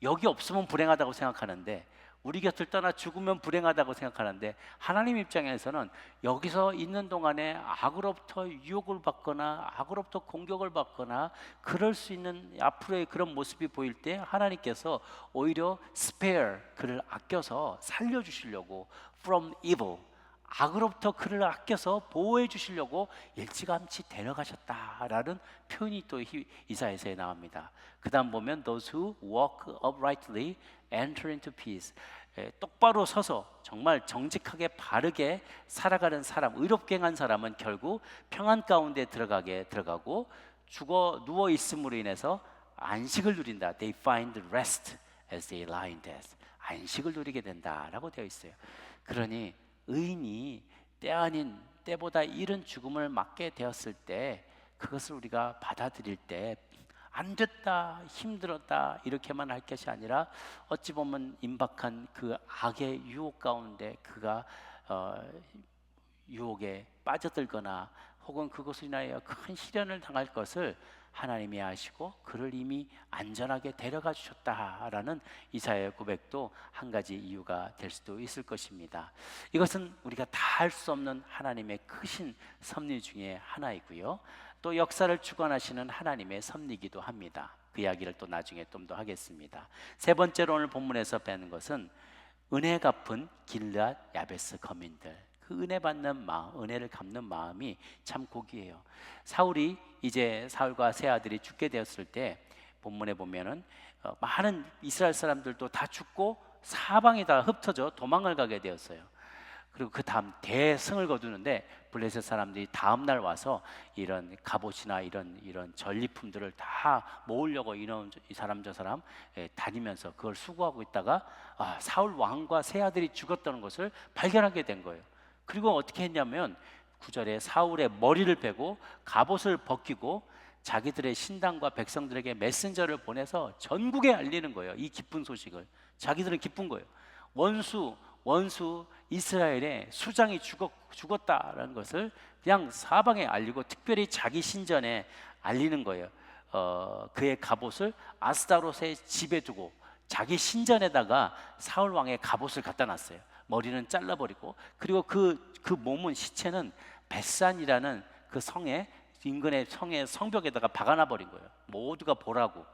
여기 없으면 불행하다고 생각하는데, 우리 곁을 떠나 죽으면 불행하다고 생각하는데, 하나님 입장에서는 여기서 있는 동안에 악으로부터 유혹을 받거나 악으로부터 공격을 받거나 그럴 수 있는 앞으로의 그런 모습이 보일 때 하나님께서 오히려 spare, 그를 아껴서 살려주시려고, from evil, 악으로부터 그를 아껴서 보호해 주시려고 일찌감치 데려가셨다라는 표현이 또 이사야서에 나옵니다. 그 다음 보면 Those who walk uprightly enter into peace. 똑바로 서서 정말 정직하게 바르게 살아가는 사람, 의롭게 행한 사람은 결국 평안 가운데 들어가고 죽어 누워 있음으로 인해서 안식을 누린다. They find rest as they lie in death. 안식을 누리게 된다라고 되어 있어요. 그러니 의인이 때 아닌 때보다 이른 죽음을 맞게 되었을 때 그것을 우리가 받아들일 때 안 됐다, 힘들었다 이렇게만 할 것이 아니라 어찌 보면 임박한 그 악의 유혹 가운데 그가 유혹에 빠져들거나 혹은 그것으로 인하여 큰 시련을 당할 것을 하나님이 아시고 그를 이미 안전하게 데려가 주셨다라는 이사야의 고백도 한 가지 이유가 될 수도 있을 것입니다. 이것은 우리가 다 할 수 없는 하나님의 크신 섭리 중에 하나이고요, 또 역사를 주관하시는 하나님의 섭리이기도 합니다. 그 이야기를 또 나중에 좀 더 하겠습니다. 세 번째로 오늘 본문에서 배우는 것은 은혜 갚은 길앗 야베스 거민들, 그 은혜 받는 마음, 은혜를 갚는 마음이 참 고귀해요. 사울과 세 아들이 죽게 되었을 때 본문에 보면은 많은 이스라엘 사람들도 다 죽고 사방이 다 흩어져 도망을 가게 되었어요. 그리고 그 다음 대승을 거두는데 블레셋 사람들이 다음 날 와서 이런 갑옷이나 이런 전리품들을 다 모으려고 이 사람 저 사람 다니면서 그걸 수거하고 있다가 사울 왕과 세 아들이 죽었다는 것을 발견하게 된 거예요. 그리고 어떻게 했냐면 9절에 사울의 머리를 베고 갑옷을 벗기고 자기들의 신당과 백성들에게 메신저를 보내서 전국에 알리는 거예요. 이 기쁜 소식을. 자기들은 기쁜 거예요. 원수 이스라엘의 수장이 죽었다라는 것을 그냥 사방에 알리고 특별히 자기 신전에 알리는 거예요. 그의 갑옷을 아스타롯의 집에 두고 자기 신전에다가 사울 왕의 갑옷을 갖다 놨어요. 머리는 잘라버리고, 그리고 그 몸은, 시체는 벳산이라는 그 성의 인근의 성의 성벽에다가 박아놔버린 거예요. 모두가 보라고.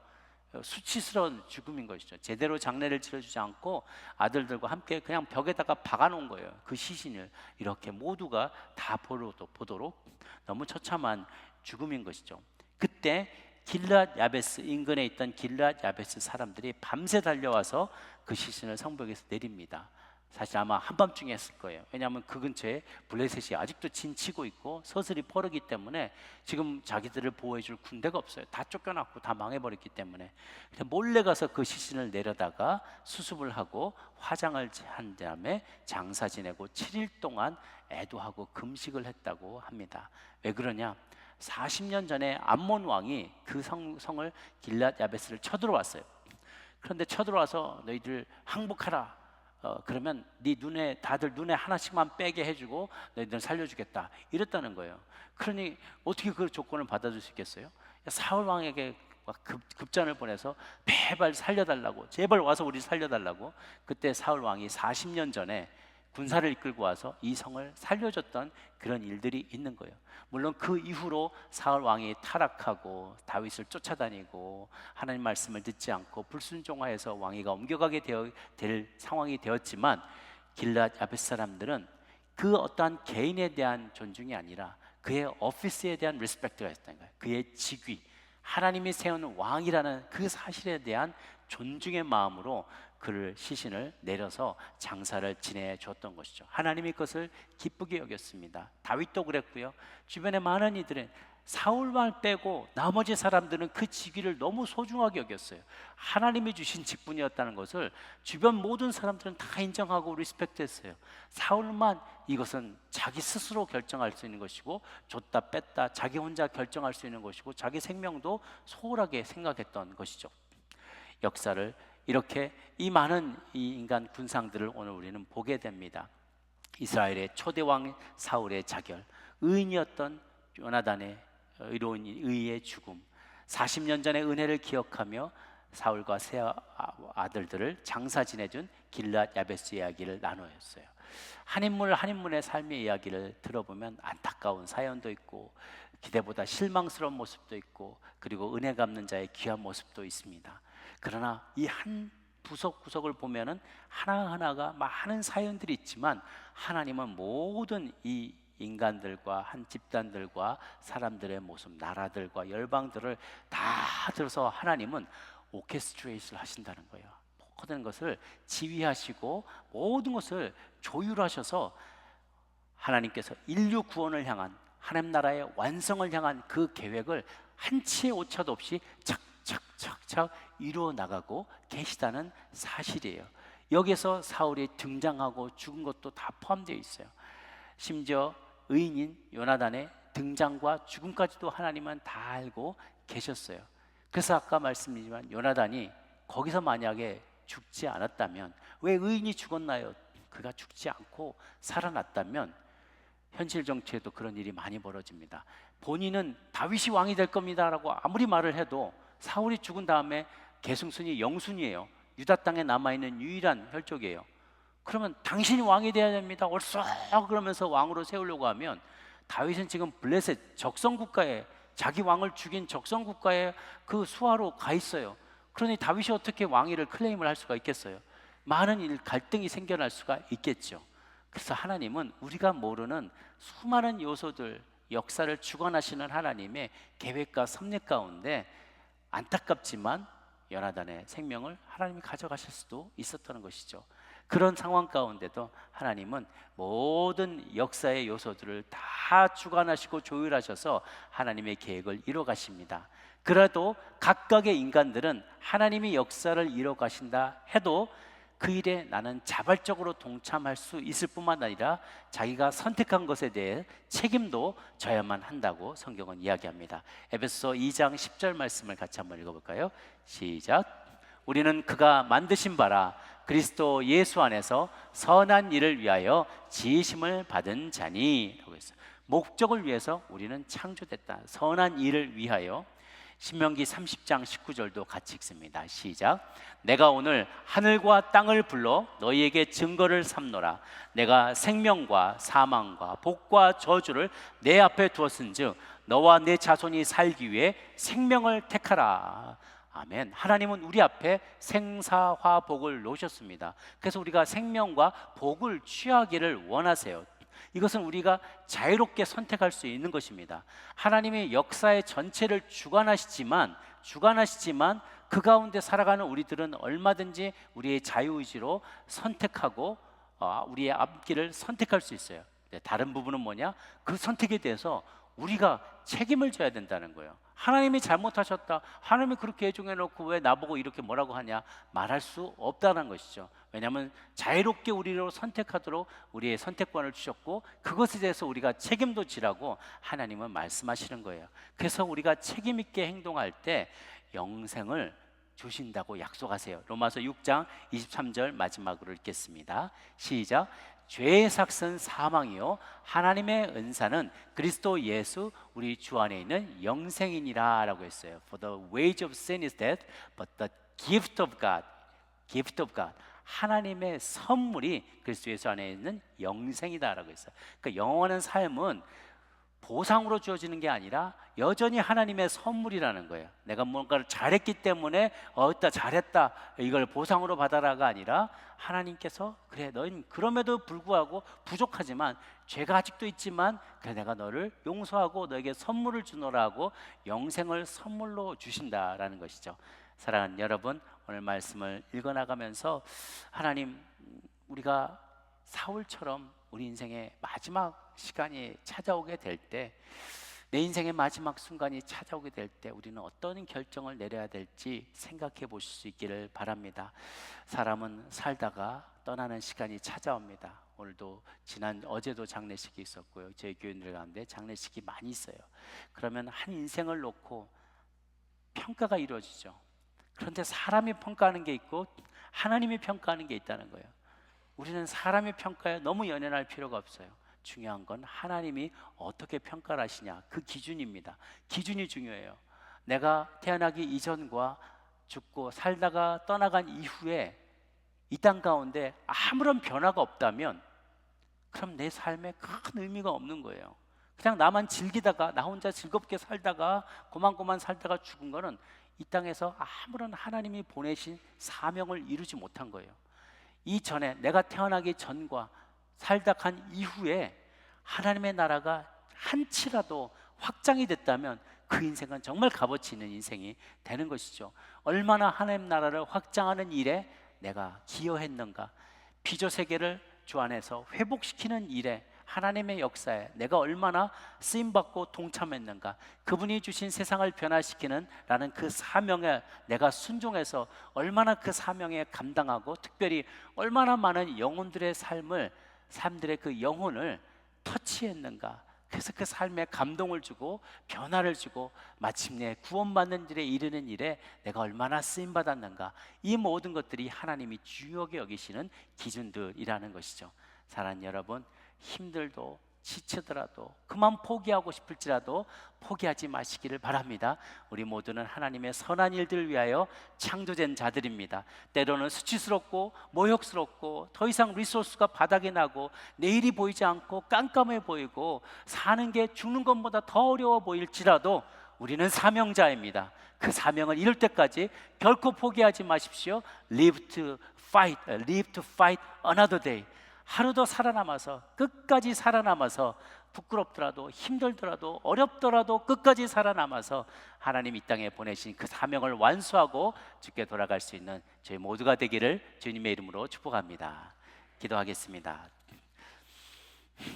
수치스러운 죽음인 것이죠. 제대로 장례를 치러주지 않고 아들들과 함께 그냥 벽에다가 박아놓은 거예요. 그 시신을 이렇게 모두가 다 보도록 너무 처참한 죽음인 것이죠. 그때 길앗 야베스 인근에 있던 길앗 야베스 사람들이 밤새 달려와서 그 시신을 성벽에서 내립니다. 사실 아마 한밤중에 했을 거예요. 왜냐하면 그 근처에 블레셋이 아직도 진치고 있고 서슬이 퍼르기 때문에 지금 자기들을 보호해줄 군대가 없어요. 다 쫓겨났고 다 망해버렸기 때문에 그냥 몰래 가서 그 시신을 내려다가 수습을 하고 화장을 한 다음에 장사 지내고 7일 동안 애도하고 금식을 했다고 합니다. 왜 그러냐? 40년 전에 암몬 왕이 그 성을 길랏 야베스를 쳐들어왔어요. 그런데 쳐들어와서 너희들 항복하라. 그러면 네 눈에 다들 눈에 하나씩만 빼게 해주고 너희들 살려주겠다 이랬다는 거예요. 그러니 어떻게 그 조건을 받아줄 수 있겠어요? 사울 왕에게 급전을 보내서 제발 살려달라고, 제발 와서 우리 살려달라고. 그때 사울 왕이 40년 전에 군사를 이끌고 와서 이 성을 살려줬던 그런 일들이 있는 거예요. 물론 그 이후로 사울 왕이 타락하고 다윗을 쫓아다니고 하나님 말씀을 듣지 않고 불순종하여서 왕위가 옮겨가게 될 상황이 되었지만 길랏 야베스 사람들은 그 어떠한 개인에 대한 존중이 아니라 그의 오피스에 대한 리스펙트가 있었던 거예요. 그의 직위, 하나님이 세운 왕이라는 그 사실에 대한 존중의 마음으로 그를 시신을 내려서 장사를 지내 줬던 것이죠. 하나님이 그것을 기쁘게 여겼습니다. 다윗도 그랬고요. 주변의 많은 이들은 사울만 빼고 나머지 사람들은 그 직위를 너무 소중하게 여겼어요. 하나님이 주신 직분이었다는 것을 주변 모든 사람들은 다 인정하고 리스펙트했어요. 사울만 이것은 자기 스스로 결정할 수 있는 것이고 줬다 뺐다 자기 혼자 결정할 수 있는 것이고 자기 생명도 소홀하게 생각했던 것이죠. 역사를 이렇게 이 많은 이 인간 군상들을 오늘 우리는 보게 됩니다. 이스라엘의 초대왕 사울의 자결, 의인이었던 요나단의 의로운 의의 죽음, 40년 전의 은혜를 기억하며 사울과 세 아들들을 장사 지내준 길랏 야베스 이야기를 나누었어요. 한 인물 한 인물의 삶의 이야기를 들어보면 안타까운 사연도 있고 기대보다 실망스러운 모습도 있고 그리고 은혜 갚는 자의 귀한 모습도 있습니다. 그러나 이 한 구석구석을 보면은 하나하나가 많은 사연들이 있지만 하나님은 모든 이 인간들과 한 집단들과 사람들의 모습, 나라들과 열방들을 다 들어서 하나님은 오케스트레이트를 하신다는 거예요. 모든 것을 지휘하시고 모든 것을 조율하셔서 하나님께서 인류 구원을 향한 하나님 나라의 완성을 향한 그 계획을 한치의 오차도 없이 착착착착 이루어 나가고 계시다는 사실이에요. 여기서 사울이 등장하고 죽은 것도 다 포함되어 있어요. 심지어 의인인 요나단의 등장과 죽음까지도 하나님은 다 알고 계셨어요. 그래서 아까 말씀드리지만 요나단이 거기서 만약에 죽지 않았다면, 왜 의인이 죽었나요? 그가 죽지 않고 살아났다면 현실 정치에도 그런 일이 많이 벌어집니다. 본인은 다윗이 왕이 될 겁니다 라고 아무리 말을 해도 사울이 죽은 다음에 계승순이 영순이에요. 유다 땅에 남아있는 유일한 혈족이에요. 그러면 당신이 왕이 돼야 됩니다 얼쑤 그러면서 왕으로 세우려고 하면 다윗은 지금 블레셋 적성국가에, 자기 왕을 죽인 적성국가에 그 수하로 가 있어요. 그러니 다윗이 어떻게 왕위를 클레임을 할 수가 있겠어요? 많은 갈등이 생겨날 수가 있겠죠. 그래서 하나님은 우리가 모르는 수많은 요소들, 역사를 주관하시는 하나님의 계획과 섭리 가운데 안타깝지만 요나단의 생명을 하나님이 가져가실 수도 있었다는 것이죠. 그런 상황 가운데도 하나님은 모든 역사의 요소들을 다 주관하시고 조율하셔서 하나님의 계획을 이뤄가십니다. 그래도 각각의 인간들은 하나님이 역사를 이뤄가신다 해도 그 일에 나는 자발적으로 동참할 수 있을 뿐만 아니라 자기가 선택한 것에 대해 책임도 져야만 한다고 성경은 이야기합니다. 에베소서 2장 10절 말씀을 같이 한번 읽어볼까요? 시작. 우리는 그가 만드신 바라 그리스도 예수 안에서 선한 일을 위하여 지으심을 받은 자니 라고 했어요. 목적을 위해서 우리는 창조됐다. 선한 일을 위하여. 신명기 30장 19절도 같이 읽습니다. 시작. 내가 오늘 하늘과 땅을 불러 너희에게 증거를 삼노라. 내가 생명과 사망과 복과 저주를 내 앞에 두었은즉 너와 내 자손이 살기 위해 생명을 택하라. 아멘. 하나님은 우리 앞에 생사화복을 놓으셨습니다. 그래서 우리가 생명과 복을 취하기를 원하세요. 이것은 우리가 자유롭게 선택할 수 있는 것입니다. 하나님의 역사의 전체를 주관하시지만 그 가운데 살아가는 우리들은 얼마든지 우리의 자유의지로 선택하고 우리의 앞길을 선택할 수 있어요. 다른 부분은 뭐냐? 그 선택에 대해서 우리가 책임을 져야 된다는 거예요. 하나님이 잘못하셨다, 하나님이 그렇게 해중해놓고 왜 나보고 이렇게 뭐라고 하냐, 말할 수 없다는 것이죠. 왜냐하면 자유롭게 우리로 선택하도록 우리의 선택권을 주셨고, 그것에 대해서 우리가 책임도 지라고 하나님은 말씀하시는 거예요. 그래서 우리가 책임 있게 행동할 때 영생을 주신다고 약속하세요. 로마서 6장 23절 마지막으로 읽겠습니다. 시작. 죄의 삭은 사망이요 하나님의 은사는 그리스도 예수 우리 주 안에 있는 영생이니라 라고 했어요. For the wage of sin is death, but the gift of God, gift of God, 하나님의 선물이 그리스도 예수 안에 있는 영생이다 라고 했어요. 그러니까 영원한 삶은 보상으로 주어지는 게 아니라 여전히 하나님의 선물이라는 거예요. 내가 뭔가를 잘했기 때문에 잘했다 이걸 보상으로 받아라가 아니라 하나님께서 그래 너희는 그럼에도 불구하고 부족하지만 죄가 아직도 있지만 그래 내가 너를 용서하고 너에게 선물을 주노라고 영생을 선물로 주신다라는 것이죠. 사랑하는 여러분, 오늘 말씀을 읽어나가면서 하나님, 우리가 사울처럼 우리 인생의 마지막 시간이 찾아오게 될 때, 내 인생의 마지막 순간이 찾아오게 될 때 우리는 어떤 결정을 내려야 될지 생각해 보실 수 있기를 바랍니다. 사람은 살다가 떠나는 시간이 찾아옵니다. 오늘도 어제도 장례식이 있었고요. 저희 교인들 가운데 장례식이 많이 있어요. 그러면 한 인생을 놓고 평가가 이루어지죠. 그런데 사람이 평가하는 게 있고 하나님이 평가하는 게 있다는 거예요. 우리는 사람의 평가에 너무 연연할 필요가 없어요. 중요한 건 하나님이 어떻게 평가를 하시냐, 그 기준입니다. 기준이 중요해요. 내가 태어나기 이전과 죽고 살다가 떠나간 이후에 이 땅 가운데 아무런 변화가 없다면 그럼 내 삶에 큰 의미가 없는 거예요. 그냥 나만 즐기다가 나 혼자 즐겁게 살다가 고만고만 살다가 죽은 거는 이 땅에서 아무런 하나님이 보내신 사명을 이루지 못한 거예요. 이전에 내가 태어나기 전과 살다 간 이후에 하나님의 나라가 한치라도 확장이 됐다면 그 인생은 정말 값어치 있는 인생이 되는 것이죠. 얼마나 하나님 나라를 확장하는 일에 내가 기여했는가, 피조 세계를 주 안에서 회복시키는 일에 하나님의 역사에 내가 얼마나 쓰임받고 동참했는가, 그분이 주신 세상을 변화시키는 라는 그 사명에 내가 순종해서 얼마나 그 사명에 감당하고 특별히 얼마나 많은 영혼들의 삶들의 그 영혼을 터치했는가. 그래서 그 삶에 감동을 주고 변화를 주고 마침내 구원받는 일에 이르는 일에 내가 얼마나 쓰임받았는가. 이 모든 것들이 하나님이 중요하게 여기시는 기준들이라는 것이죠. 사랑하는 여러분, 힘들도 지치더라도 그만 포기하고 싶을지라도 포기하지 마시기를 바랍니다. 우리 모두는 하나님의 선한 일들을 위하여 창조된 자들입니다. 때로는 수치스럽고 모욕스럽고 더 이상 리소스가 바닥이 나고 내일이 보이지 않고 깜깜해 보이고 사는 게 죽는 것보다 더 어려워 보일지라도 우리는 사명자입니다. 그 사명을 이룰 때까지 결코 포기하지 마십시오. Live to fight another day. 하루 더 살아남아서, 끝까지 살아남아서, 부끄럽더라도 힘들더라도 어렵더라도 끝까지 살아남아서 하나님 이 땅에 보내신 그 사명을 완수하고 주께 돌아갈 수 있는 저희 모두가 되기를 주님의 이름으로 축복합니다. 기도하겠습니다.